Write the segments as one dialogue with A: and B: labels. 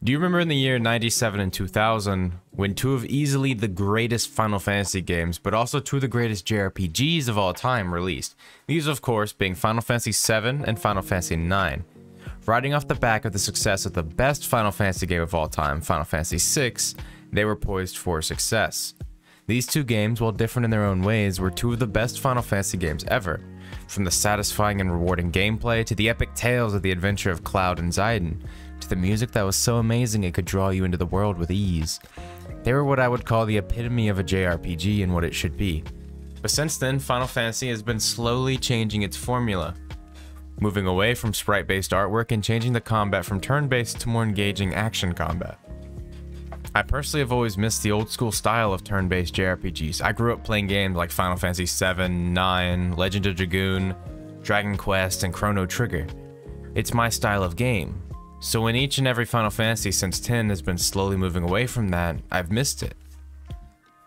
A: Do you remember in the year 97 and 2000 when two of easily the greatest Final Fantasy games, but also two of the greatest JRPGs of all time released? These, of course, being Final Fantasy VII and Final Fantasy IX. Riding off the back of the success of the best Final Fantasy game of all time, Final Fantasy VI, they were poised for success. These two games, while different in their own ways, were two of the best Final Fantasy games ever. From the satisfying and rewarding gameplay, to the epic tales of the adventure of Cloud and Zidane, to the music that was so amazing it could draw you into the world with ease. They were what I would call the epitome of a JRPG and what it should be. But since then, Final Fantasy has been slowly changing its formula, moving away from sprite-based artwork and changing the combat from turn-based to more engaging action combat. I personally have always missed the old school style of turn-based JRPGs. I grew up playing games like Final Fantasy VII, IX, Legend of Dragoon, Dragon Quest, and Chrono Trigger. It's my style of game. So when each and every Final Fantasy since 10 has been slowly moving away from that, I've missed it.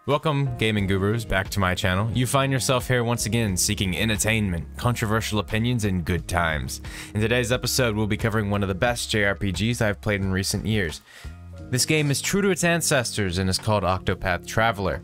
A: Welcome, gaming gurus, back to my channel. You find yourself here once again seeking entertainment, controversial opinions, and good times. In today's episode, we'll be covering one of the best JRPGs I've played in recent years. This game is true to its ancestors and is called Octopath Traveler.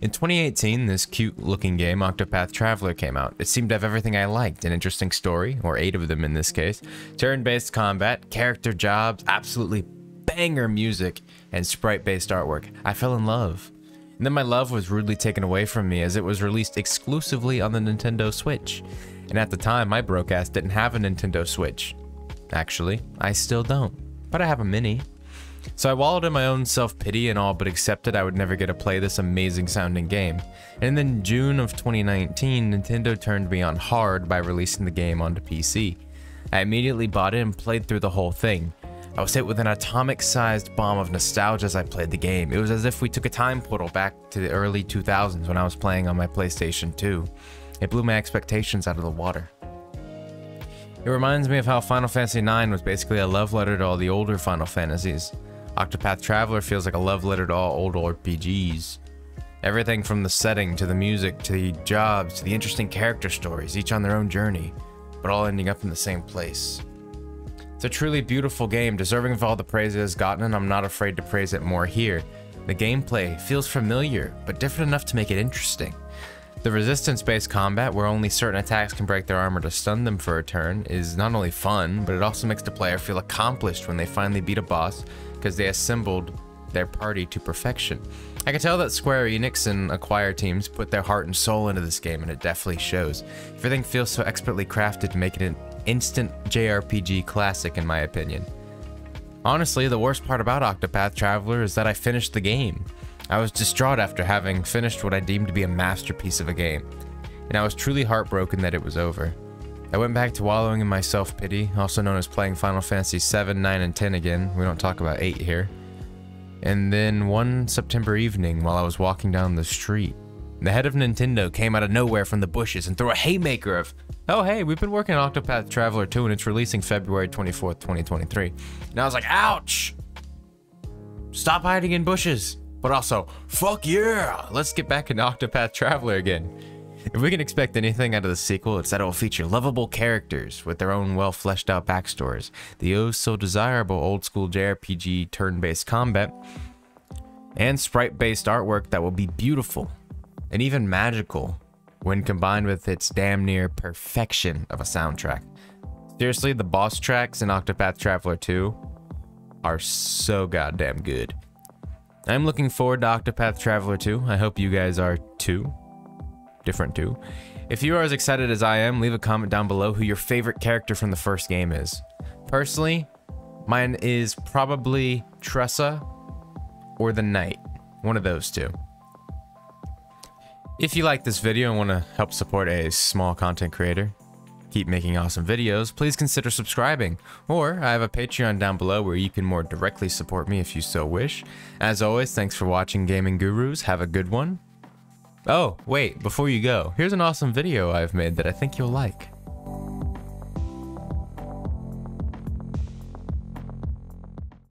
A: In 2018, this cute-looking game, Octopath Traveler, came out. It seemed to have everything I liked: an interesting story, or 8 of them in this case, turn-based combat, character jobs, absolutely banger music, and sprite-based artwork. I fell in love. And then my love was rudely taken away from me as it was released exclusively on the Nintendo Switch. And at the time, my broke ass didn't have a Nintendo Switch. Actually, I still don't, but I have a Mini. So I wallowed in my own self-pity and all but accepted I would never get to play this amazing sounding game. And then in June of 2019, Nintendo turned me on hard by releasing the game onto PC. I immediately bought it and played through the whole thing. I was hit with an atomic-sized bomb of nostalgia as I played the game. It was as if we took a time portal back to the early 2000s when I was playing on my PlayStation 2. It blew my expectations out of the water. It reminds me of how Final Fantasy IX was basically a love letter to all the older Final Fantasies. Octopath Traveler feels like a love letter to all old RPGs. Everything from the setting, to the music, to the jobs, to the interesting character stories, each on their own journey, but all ending up in the same place. It's a truly beautiful game, deserving of all the praise it has gotten, and I'm not afraid to praise it more here. The gameplay feels familiar, but different enough to make it interesting. The resistance-based combat, where only certain attacks can break their armor to stun them for a turn, is not only fun, but it also makes the player feel accomplished when they finally beat a boss, because they assembled their party to perfection. I can tell that Square Enix and Acquire teams put their heart and soul into this game, and it definitely shows. Everything feels so expertly crafted to make it an instant JRPG classic, in my opinion. Honestly, the worst part about Octopath Traveler is that I finished the game. I was distraught after having finished what I deemed to be a masterpiece of a game, and I was truly heartbroken that it was over. I went back to wallowing in my self-pity, also known as playing Final Fantasy VII, 9, and 10 again. We don't talk about 8 here. And then one September evening, while I was walking down the street, the head of Nintendo came out of nowhere from the bushes and threw a haymaker of, "Oh hey, we've been working on Octopath Traveler 2 and it's releasing February 24th, 2023. And I was like, ouch! Stop hiding in bushes! But also, fuck yeah! Let's get back into Octopath Traveler again. If we can expect anything out of the sequel, it's that it will feature lovable characters with their own well-fleshed out backstories, the oh-so-desirable old-school JRPG turn-based combat, and sprite-based artwork that will be beautiful and even magical when combined with its damn near perfection of a soundtrack. Seriously, the boss tracks in Octopath Traveler 2 are so goddamn good. I'm looking forward to Octopath Traveler 2. I hope you guys are too. Different too. If you are as excited as I am, leave a comment down below who your favorite character from the first game is. Personally, mine is probably Tressa or the Knight. One of those two. If you like this video and want to help support a small content creator, keep making awesome videos, please consider subscribing. Or I have a Patreon down below where you can more directly support me if you so wish. As always, thanks for watching, Gaming Gurus. Have a good one. Oh, wait, before you go, here's an awesome video I've made that I think you'll like.